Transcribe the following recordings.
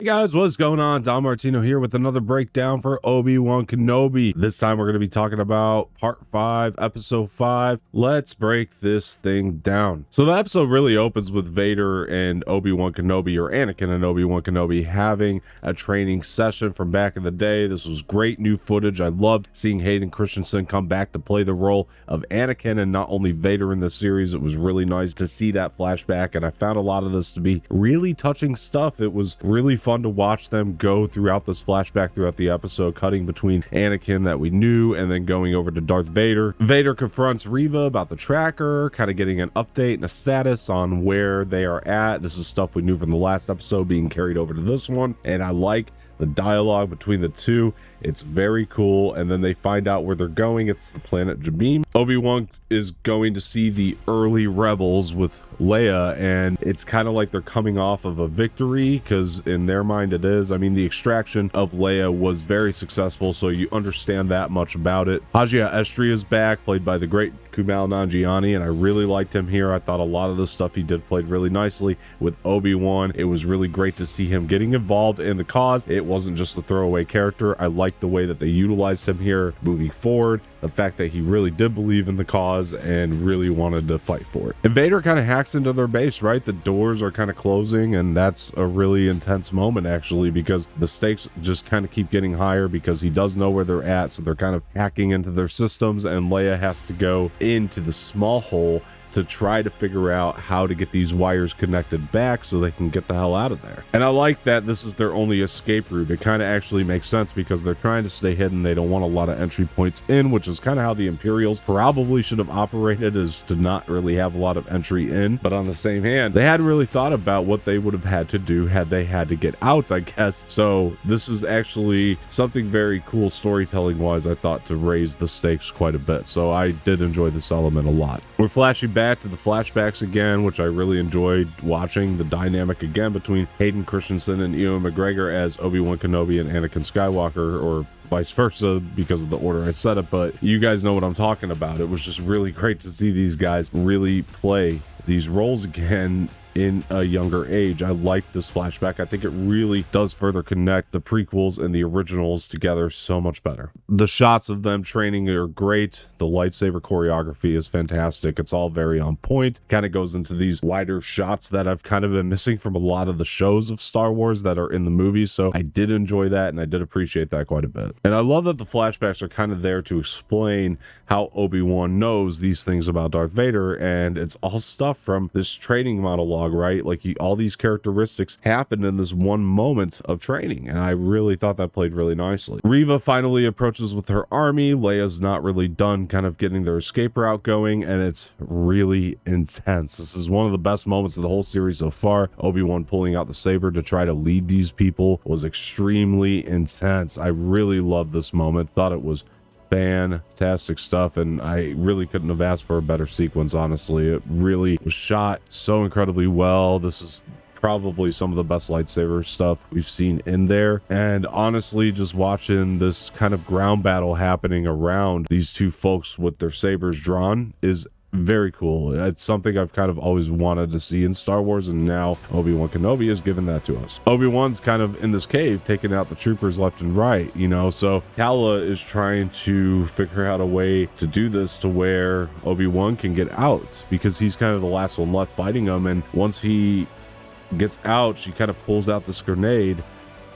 Hey guys, what's going on? Don Martino here with another breakdown for Obi Wan Kenobi. This time we're going to be talking about part 5, episode 5. Let's break this thing down. So the episode really opens with Vader and Obi Wan Kenobi, or Anakin and Obi Wan Kenobi, having a training session from back in the day. This was great new footage. I loved seeing Hayden Christensen come back to play the role of Anakin and not only Vader in the series. It was really nice to see that flashback, and I found a lot of this to be really touching stuff. It was really fun to watch them go throughout this flashback throughout the episode, cutting between Anakin that we knew and then going over to Darth Vader. Vader confronts Reva about the tracker, kind of getting an update and a status on where they are at. This is stuff we knew from the last episode being carried over to this one, and I like the dialogue between the two. It's very cool. And then they find out where they're going. It's the planet Jabim. Obi-Wan is going to see the early rebels with Leia, and it's kind of like they're coming off of a victory, because in their mind it is. I mean, the extraction of Leia was very successful, so you understand that much about it. Hajia Estri is back, played by the great Kumail Nanjiani, and I really liked him here. I thought a lot of the stuff he did played really nicely with Obi-Wan. It was really great to see him getting involved in the cause. It wasn't just a throwaway character. I liked the way that they utilized him here moving forward, the fact that he really did believe in the cause and really wanted to fight for it. And Vader kind of hacks into their base, right? The doors are kind of closing, and that's a really intense moment actually, because the stakes just kind of keep getting higher because he does know where they're at, so they're kind of hacking into their systems, and Leia has to go into the small hole to try to figure out how to get these wires connected back so they can get the hell out of there. And I like that this is their only escape route. It kind of actually makes sense because they're trying to stay hidden. They don't want a lot of entry points in, which is kind of how the Imperials probably should have operated, is to not really have a lot of entry in. But on the same hand, they hadn't really thought about what they would have had to do had they had to get out, I guess. So this is actually something very cool storytelling wise, I thought, to raise the stakes quite a bit. So I did enjoy this element a lot. We're flashing back to the flashbacks again, which I really enjoyed watching the dynamic again between Hayden Christensen and Ewan McGregor as Obi-Wan Kenobi and Anakin Skywalker, or vice versa because of the order I said it, but you guys know what I'm talking about. It was just really great to see these guys really play these roles again in a younger age. I like this flashback. I think it really does further connect the prequels and the originals together so much better. The shots of them training are great. The lightsaber choreography is fantastic. It's all very on point. Kind of goes into these wider shots that I've kind of been missing from a lot of the shows of Star Wars that are in the movies. So I did enjoy that, and I did appreciate that quite a bit. And I love that the flashbacks are kind of there to explain how Obi-Wan knows these things about Darth Vader, and it's all stuff from this training monologue, right? Like all these characteristics happened in this one moment of training, and I really thought that played really nicely. Reva finally approaches with her army. Leia's not really done kind of getting their escape route going, and it's really intense. This is one of the best moments of the whole series so far. Obi-Wan pulling out the saber to try to lead these people was extremely intense. I really loved this moment. Thought it was fantastic stuff, and I really couldn't have asked for a better sequence, honestly. It really was shot so incredibly well. This is probably some of the best lightsaber stuff we've seen in there, and honestly, just watching this kind of ground battle happening around these two folks with their sabers drawn is very cool. It's something I've kind of always wanted to see in Star Wars, and now Obi-Wan Kenobi has given that to us. Obi-Wan's kind of in this cave taking out the troopers left and right, you know, so Tala is trying to figure out a way to do this to where Obi-Wan can get out, because he's kind of the last one left fighting him, and once he gets out, she kind of pulls out this grenade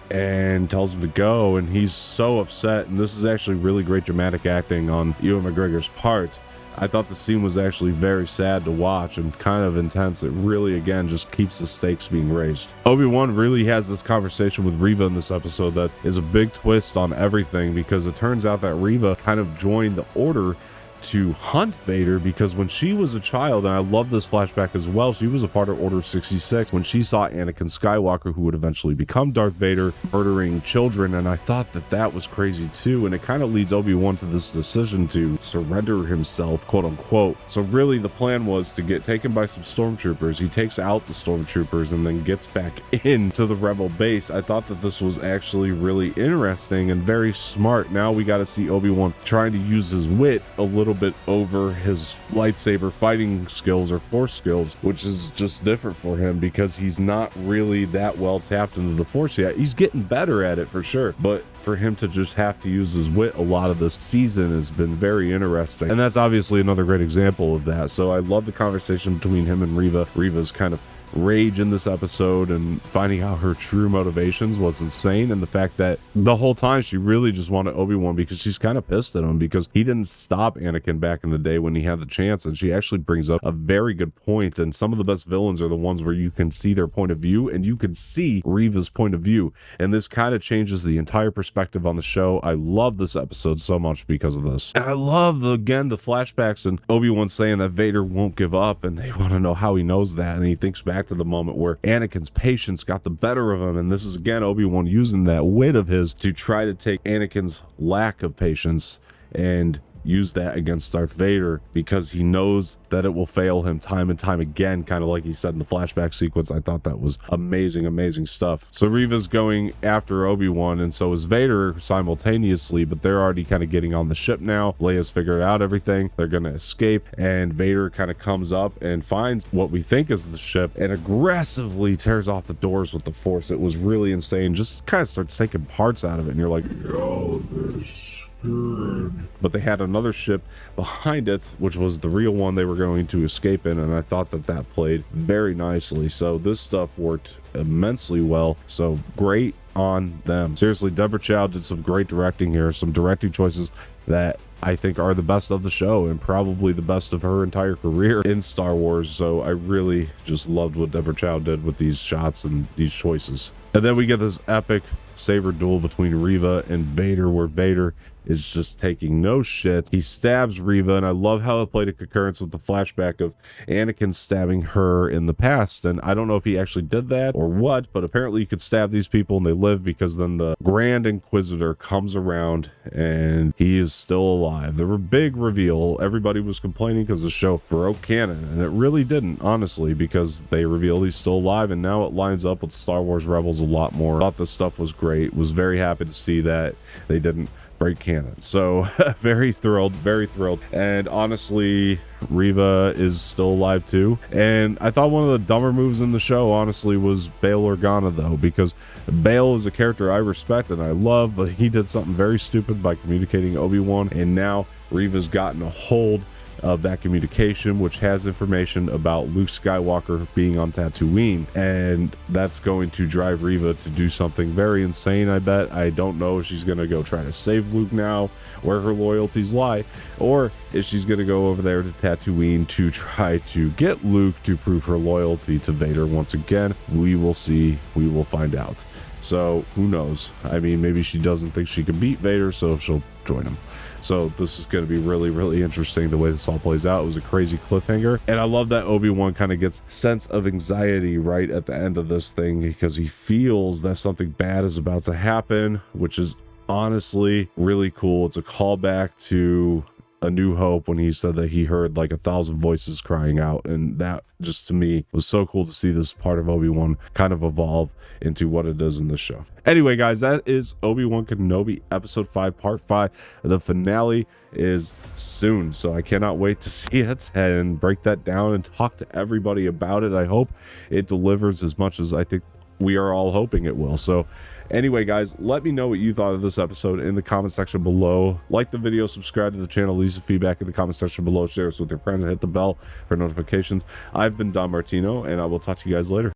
and tells him to go, and he's so upset. And this is actually really great dramatic acting on Ewan McGregor's part. I thought the scene was actually very sad to watch and kind of intense. It really, again, just keeps the stakes being raised. Obi-Wan really has this conversation with Reva in this episode that is a big twist on everything, because it turns out that Reva kind of joined the Order to hunt Vader, because when she was a child, and I love this flashback as well, she was a part of Order 66 when she saw Anakin Skywalker, who would eventually become Darth Vader, murdering children, and I thought that that was crazy too, and it kind of leads Obi-Wan to this decision to surrender himself, quote unquote. So really the plan was to get taken by some stormtroopers. He takes out the stormtroopers and then gets back into the rebel base. I thought that this was actually really interesting and very smart. Now we got to see Obi-Wan trying to use his wit a little little bit over his lightsaber fighting skills or force skills, which is just different for him because he's not really that well tapped into the force yet. He's getting better at it for sure, but for him to just have to use his wit a lot of this season has been very interesting, and that's obviously another great example of that. So I love the conversation between him and Reva. Reva's kind of rage in this episode and finding out her true motivations was insane, and the fact that the whole time she really just wanted Obi-Wan because she's kind of pissed at him because he didn't stop Anakin back in the day when he had the chance. And she actually brings up a very good point, and some of the best villains are the ones where you can see their point of view and you can see Reva's point of view, and this kind of changes the entire perspective on the show. I love this episode so much because of this, and I love the flashbacks and Obi-Wan saying that Vader won't give up, and they want to know how he knows that, and he thinks back to the moment where Anakin's patience got the better of him, and this is again Obi-Wan using that wit of his to try to take Anakin's lack of patience and use that against Darth Vader because he knows that it will fail him time and time again, kind of like he said in the flashback sequence. I thought that was amazing stuff. So Reva's going after Obi-Wan, and so is Vader simultaneously, but they're already kind of getting on the ship now. Leia's figured out everything. They're going to escape, and Vader kind of comes up and finds what we think is the ship and aggressively tears off the doors with the Force. It was really insane. Just kind of starts taking parts out of it, and you're like, yo, this good. But they had another ship behind it, which was the real one they were going to escape in, and I thought that played very nicely. So this stuff worked immensely well, so great on them. Seriously, Deborah Chow did some great directing here, some directing choices that I think are the best of the show and probably the best of her entire career in Star Wars. So I really just loved what Deborah Chow did with these shots and these choices. And then we get this epic saber duel between Reva and Vader, where Vader is just taking no shit. He stabs Reva, and I love how it played a concurrence with the flashback of Anakin stabbing her in the past. And I don't know if he actually did that or what, but apparently you could stab these people and they live, because then the Grand Inquisitor comes around and he is still alive. There were big reveal. Everybody was complaining because the show broke canon, and it really didn't, honestly, because they revealed he's still alive, and now it lines up with Star Wars Rebels a lot more. Thought this stuff was great. Was very happy to see that they didn't break canon. So very thrilled. And honestly, Reva is still alive too. And I thought one of the dumber moves in the show, honestly, was Bail Organa, though, because Bail is a character I respect and I love, but he did something very stupid by communicating Obi-Wan, and now Reva's gotten a hold of that communication, which has information about Luke Skywalker being on Tatooine, and that's going to drive Reva to do something very insane. I bet. I don't know if she's gonna go try to save Luke now, where her loyalties lie, or if she's gonna go over there to Tatooine to try to get Luke to prove her loyalty to Vader once again. We will see. We will find out. So who knows? I mean, maybe she doesn't think she can beat Vader, so she'll join him. So this is going to be really interesting the way this all plays out. It was a crazy cliffhanger, and I love that Obi-Wan kind of gets sense of anxiety right at the end of this thing, because he feels that something bad is about to happen, which is honestly really cool. It's a callback to A New Hope when he said that he heard like 1,000 voices crying out, and that just to me was so cool to see this part of Obi-Wan kind of evolve into what it is in the show. Anyway, guys, that is Obi Wan Kenobi episode 5 part 5. The finale is soon, so I cannot wait to see it and break that down and talk to everybody about it. I hope it delivers as much as I think we are all hoping it will. So anyway, guys, let me know what you thought of this episode in the comment section below. Like the video, subscribe to the channel, leave some feedback in the comment section below, share this with your friends, and hit the bell for notifications. I've been Don Martino, and I will talk to you guys later.